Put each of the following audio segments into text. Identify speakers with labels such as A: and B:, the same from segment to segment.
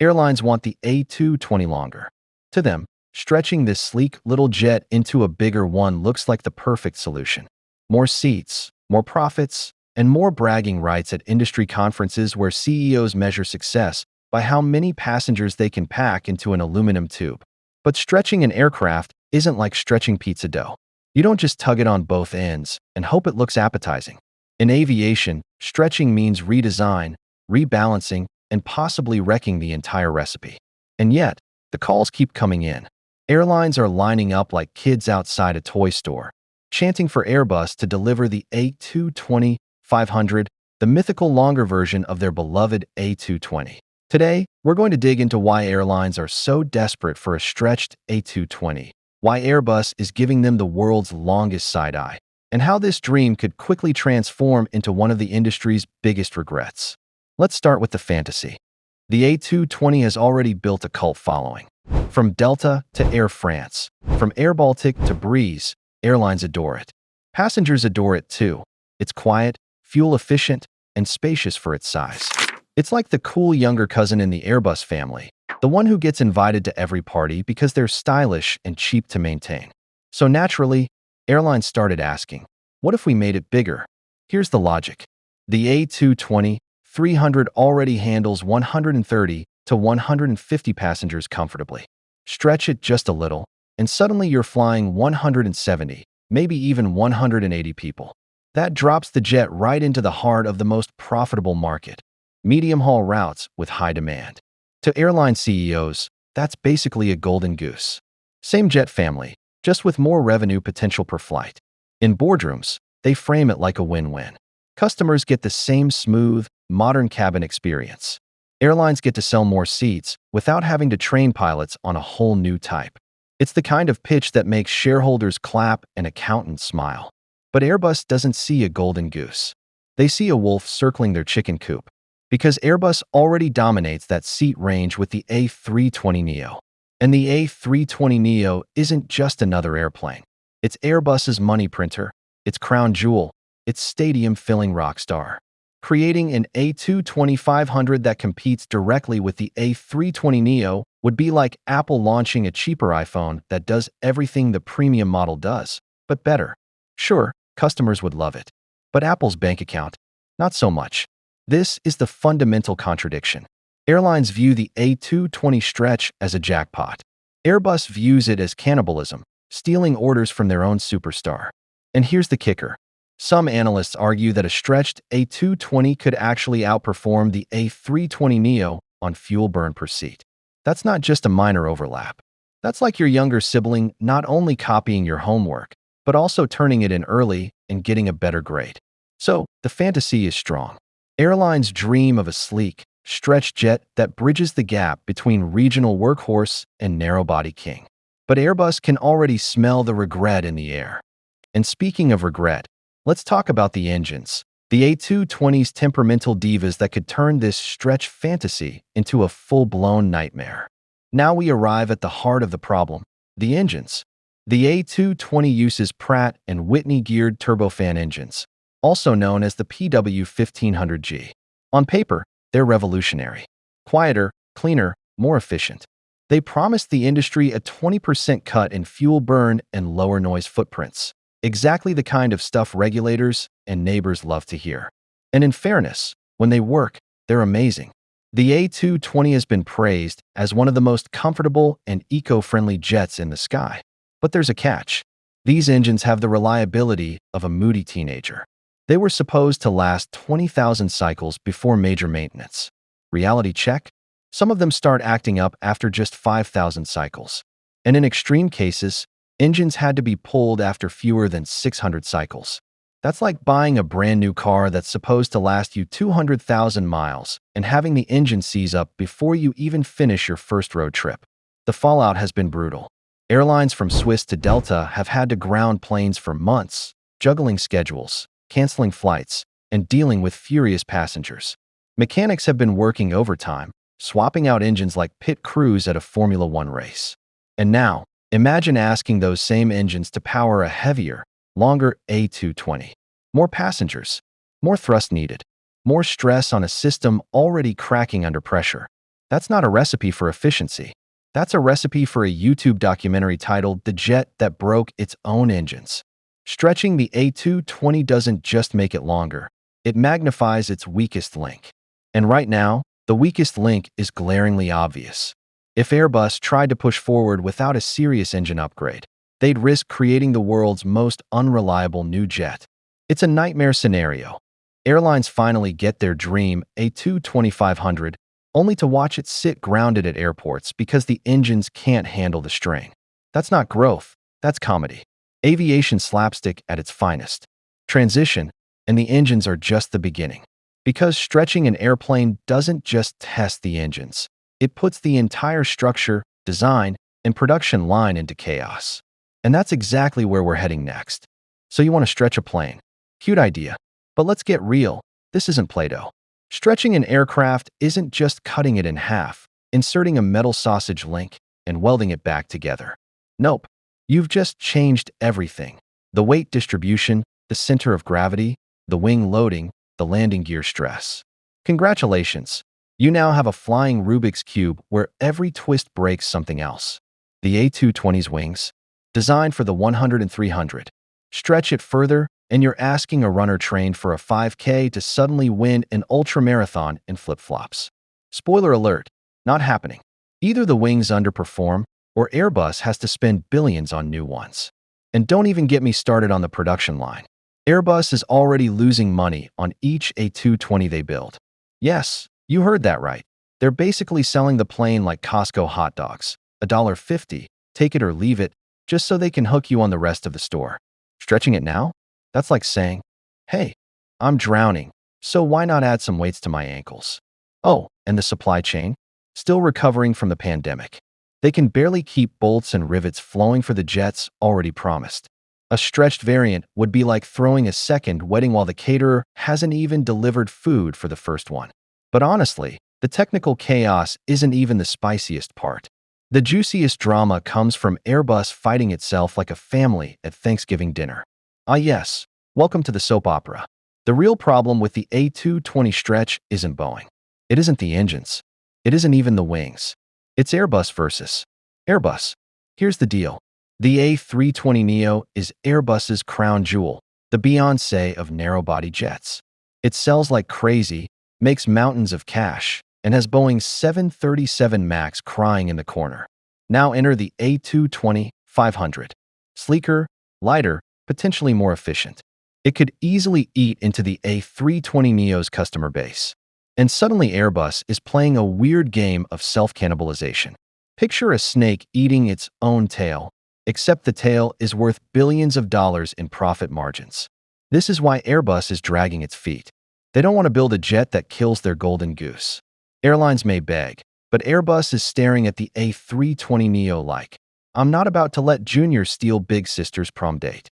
A: Airlines want the A220 longer. To them, stretching this sleek little jet into a bigger one looks like the perfect solution. More seats, more profits, and more bragging rights at industry conferences where CEOs measure success by how many passengers they can pack into an aluminum tube. But stretching an aircraft isn't like stretching pizza dough. You don't just tug it on both ends and hope it looks appetizing. In aviation, stretching means redesign, rebalancing, and possibly wrecking the entire recipe. And yet, the calls keep coming in. Airlines are lining up like kids outside a toy store, chanting for Airbus to deliver the A220-500, the mythical longer version of their beloved A220. Today, we're going to dig into why airlines are so desperate for a stretched A220, why Airbus is giving them the world's longest side-eye, and how this dream could quickly transform into one of the industry's biggest regrets. Let's start with the fantasy. The A220 has already built a cult following. From Delta to Air France, from Air Baltic to Breeze, airlines adore it. Passengers adore it too. It's quiet, fuel-efficient, and spacious for its size. It's like the cool younger cousin in the Airbus family, the one who gets invited to every party because they're stylish and cheap to maintain. So naturally, airlines started asking, what if we made it bigger? Here's the logic. The A220-300 already handles 130 to 150 passengers comfortably. Stretch it just a little, and suddenly you're flying 170, maybe even 180 people. That drops the jet right into the heart of the most profitable market, medium-haul routes with high demand. To airline CEOs, that's basically a golden goose. Same jet family, just with more revenue potential per flight. In boardrooms, they frame it like a win-win. Customers get the same smooth, modern cabin experience. Airlines get to sell more seats without having to train pilots on a whole new type. It's the kind of pitch that makes shareholders clap and accountants smile. But Airbus doesn't see a golden goose. They see a wolf circling their chicken coop, because Airbus already dominates that seat range with the A320neo. And the A320neo isn't just another airplane. It's Airbus's money printer, its crown jewel, its stadium-filling rock star. Creating an A220-500 that competes directly with the A320neo would be like Apple launching a cheaper iPhone that does everything the premium model does, but better. Sure, customers would love it. But Apple's bank account, not so much. This is the fundamental contradiction. Airlines view the A220 stretch as a jackpot. Airbus views it as cannibalism, stealing orders from their own superstar. And here's the kicker. Some analysts argue that a stretched A220 could actually outperform the A320neo on fuel burn per seat. That's not just a minor overlap. That's like your younger sibling not only copying your homework, but also turning it in early and getting a better grade. So, the fantasy is strong. Airlines dream of a sleek, stretched jet that bridges the gap between regional workhorse and narrow-body king. But Airbus can already smell the regret in the air. And speaking of regret, let's talk about the engines. The A220's temperamental divas that could turn this stretch fantasy into a full-blown nightmare. Now we arrive at the heart of the problem, the engines. The A220 uses Pratt & Whitney geared turbofan engines, also known as the PW1500G. On paper, they're revolutionary. Quieter, cleaner, more efficient. They promised the industry a 20% cut in fuel burn and lower noise footprints. Exactly the kind of stuff regulators and neighbors love to hear. And in fairness, when they work, they're amazing. The A220 has been praised as one of the most comfortable and eco-friendly jets in the sky. But there's a catch. These engines have the reliability of a moody teenager. They were supposed to last 20,000 cycles before major maintenance. Reality check? Some of them start acting up after just 5,000 cycles. And in extreme cases, engines had to be pulled after fewer than 600 cycles. That's like buying a brand new car that's supposed to last you 200,000 miles and having the engine seize up before you even finish your first road trip. The fallout has been brutal. Airlines from Swiss to Delta have had to ground planes for months, juggling schedules, canceling flights, and dealing with furious passengers. Mechanics have been working overtime, swapping out engines like pit crews at a Formula One race. And now, imagine asking those same engines to power a heavier, longer A220. More passengers, more thrust needed, more stress on a system already cracking under pressure. That's not a recipe for efficiency. That's a recipe for a YouTube documentary titled The Jet That Broke Its Own Engines. Stretching the A220 doesn't just make it longer, it magnifies its weakest link. And right now, the weakest link is glaringly obvious. If Airbus tried to push forward without a serious engine upgrade, they'd risk creating the world's most unreliable new jet. It's a nightmare scenario. Airlines finally get their dream A220-500, only to watch it sit grounded at airports because the engines can't handle the strain. That's not growth, that's comedy. Aviation slapstick at its finest. Transition, and the engines are just the beginning. Because stretching an airplane doesn't just test the engines, it puts the entire structure, design, and production line into chaos. And that's exactly where we're heading next. So you want to stretch a plane. Cute idea. But let's get real. This isn't Play-Doh. Stretching an aircraft isn't just cutting it in half, inserting a metal sausage link, and welding it back together. Nope. You've just changed everything. The weight distribution, the center of gravity, the wing loading, the landing gear stress. Congratulations. You now have a flying Rubik's Cube where every twist breaks something else. The A220's wings, designed for the 100 and 300. Stretch it further, and you're asking a runner trained for a 5K to suddenly win an ultramarathon in flip-flops. Spoiler alert, not happening. Either the wings underperform, or Airbus has to spend billions on new ones. And don't even get me started on the production line. Airbus is already losing money on each A220 they build. Yes, you heard that right. They're basically selling the plane like Costco hot dogs. $1.50, take it or leave it, just so they can hook you on the rest of the store. Stretching it now? That's like saying, hey, I'm drowning, so why not add some weights to my ankles? Oh, and the supply chain? Still recovering from the pandemic. They can barely keep bolts and rivets flowing for the jets already promised. A stretched variant would be like throwing a second wedding while the caterer hasn't even delivered food for the first one. But honestly, the technical chaos isn't even the spiciest part. The juiciest drama comes from Airbus fighting itself like a family at Thanksgiving dinner. Ah yes, welcome to the soap opera. The real problem with the A220 stretch isn't Boeing. It isn't the engines. It isn't even the wings. It's Airbus versus Airbus. Here's the deal. The A320neo is Airbus's crown jewel, the Beyoncé of narrow-body jets. It sells like crazy, makes mountains of cash, and has Boeing's 737 MAX crying in the corner. Now enter the A220-500. Sleeker, lighter, potentially more efficient. It could easily eat into the A320neo's customer base. And suddenly Airbus is playing a weird game of self-cannibalization. Picture a snake eating its own tail, except the tail is worth billions of dollars in profit margins. This is why Airbus is dragging its feet. They don't want to build a jet that kills their golden goose. Airlines may beg, but Airbus is staring at the A320neo like, I'm not about to let Junior steal Big Sister's prom date.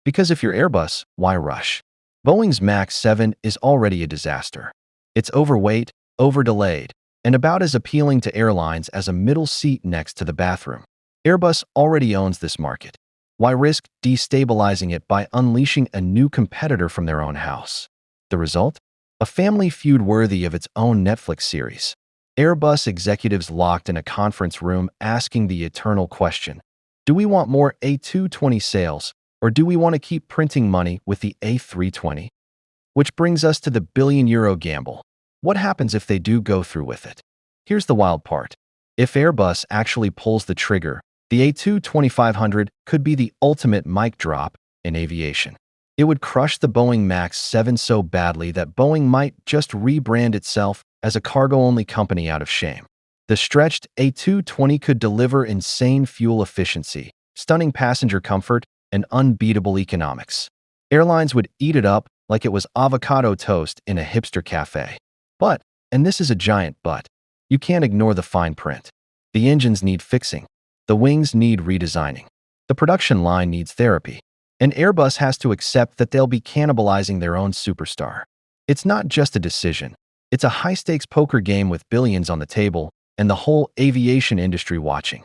A: Because if you're Airbus, why rush? Boeing's MAX 7 is already a disaster. It's overweight, over-delayed, and about as appealing to airlines as a middle seat next to the bathroom. Airbus already owns this market. Why risk destabilizing it by unleashing a new competitor from their own house? The result? A family feud worthy of its own Netflix series. Airbus executives locked in a conference room asking the eternal question, do we want more A220 sales, or do we want to keep printing money with the A320? Which brings us to the billion-euro gamble. What happens if they do go through with it? Here's the wild part. If Airbus actually pulls the trigger, the A220-500 could be the ultimate mic drop in aviation. It would crush the Boeing MAX 7 so badly that Boeing might just rebrand itself as a cargo-only company out of shame. The stretched A220 could deliver insane fuel efficiency, stunning passenger comfort, and unbeatable economics. Airlines would eat it up like it was avocado toast in a hipster cafe. But, and this is a giant but, you can't ignore the fine print. The engines need fixing. The wings need redesigning. The production line needs therapy. And Airbus has to accept that they'll be cannibalizing their own superstar. It's not just a decision. It's a high-stakes poker game with billions on the table and the whole aviation industry watching.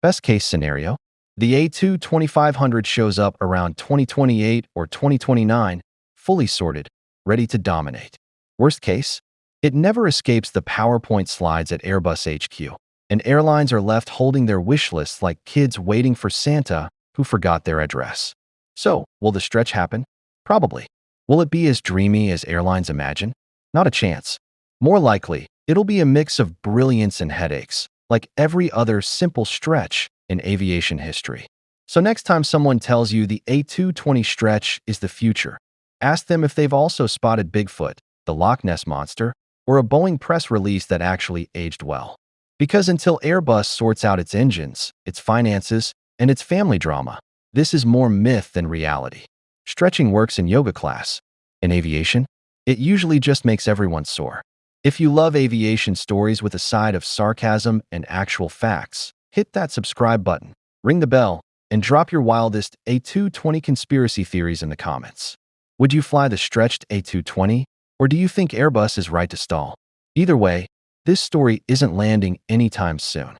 A: Best-case scenario, the A220-500 shows up around 2028 or 2029, fully sorted, ready to dominate. Worst case, It never escapes the PowerPoint slides at Airbus HQ, and airlines are left holding their wish lists like kids waiting for Santa who forgot their address. So, will the stretch happen? Probably. Will it be as dreamy as airlines imagine? Not a chance. More likely, it'll be a mix of brilliance and headaches, like every other simple stretch in aviation history. So next time someone tells you the A220 stretch is the future, ask them if they've also spotted Bigfoot, the Loch Ness Monster, or a Boeing press release that actually aged well. Because until Airbus sorts out its engines, its finances, and its family drama, this is more myth than reality. Stretching works in yoga class. In aviation, it usually just makes everyone sore. If you love aviation stories with a side of sarcasm and actual facts, hit that subscribe button, ring the bell, and drop your wildest A220 conspiracy theories in the comments. Would you fly the stretched A220, or do you think Airbus is right to stall? Either way, this story isn't landing anytime soon.